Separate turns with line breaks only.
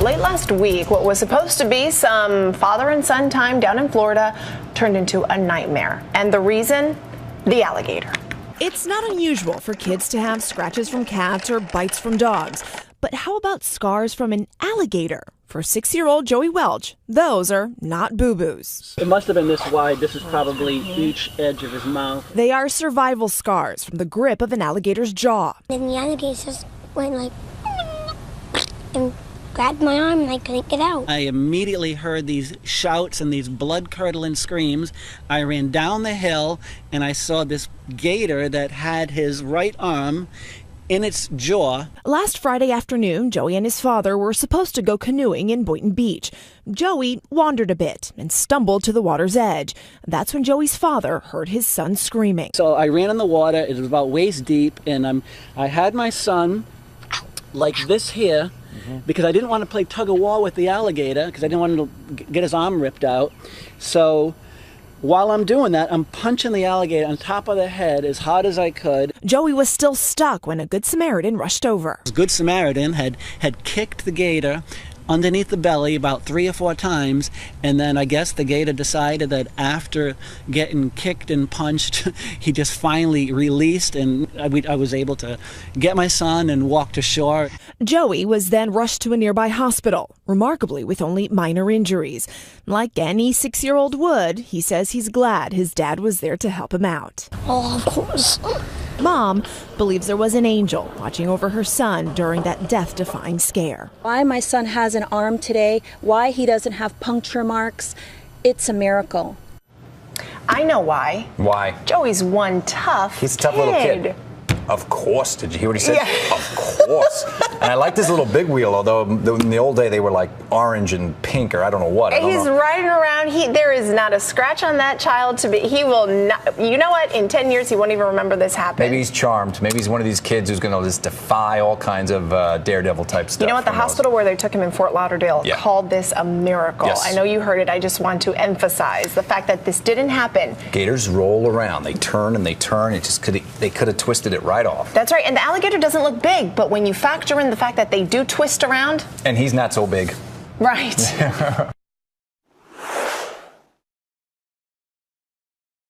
Late last week, what was supposed to be some father and son time down in Florida turned into a nightmare. And the reason? The alligator.
It's not unusual for kids to have scratches from cats or bites from dogs. But how about scars from an alligator? For 6-year-old Joey Welch, those are not boo-boos.
It must have been this wide. This is probably each edge of his mouth.
They are survival scars from the grip of an alligator's jaw.
Then the alligator just went like and grabbed my arm and I couldn't get out.
I immediately heard these shouts and these blood-curdling screams. I ran down the hill and I saw this gator that had his right arm in its jaw.
Last Friday afternoon, Joey and his father were supposed to go canoeing in Boynton Beach. Joey wandered a bit and stumbled to the water's edge. That's when Joey's father heard his son screaming.
So I ran in the water. It was about waist deep, and I had my son like this here because I didn't want to play tug of war with the alligator because I didn't want him to get his arm ripped out. So while I'm doing that, I'm punching the alligator on top of the head as hard as I could.
Joey was still stuck when a Good Samaritan rushed over.
The Good Samaritan had kicked the gator underneath the belly about 3 or 4 times, and then I guess the gator decided that after getting kicked and punched, he just finally released, and I was able to get my son and walk to shore.
Joey was then rushed to a nearby hospital, remarkably with only minor injuries. Like any 6-year-old would, he says he's glad his dad was there to help him out.
Oh, of course.
Mom believes there was an angel watching over her son during that death-defying scare.
Why my son has an arm today, why he doesn't have puncture marks, it's a miracle.
I know why.
Why?
Joey's one tough
He's a tough little kid. Of course. Did you hear what he said?
Yeah.
Of course. And I like this little big wheel, although in the old day they were like orange and pink or I don't know what.
He's riding around. There is not a scratch on that child to be. He will not. You know what? In 10 years, he won't even remember this happened.
Maybe he's charmed. Maybe he's one of these kids who's going to just defy all kinds of daredevil type stuff.
You know what? The hospital where they took him in Fort Lauderdale called this a miracle.
Yes.
I know you heard it. I just want to emphasize the fact that this didn't happen.
Gators roll around. They turn and they turn. They could have twisted it right off.
That's right. And the alligator doesn't look big, but when you factor in the fact that they do twist around.
And he's not so big.
Right.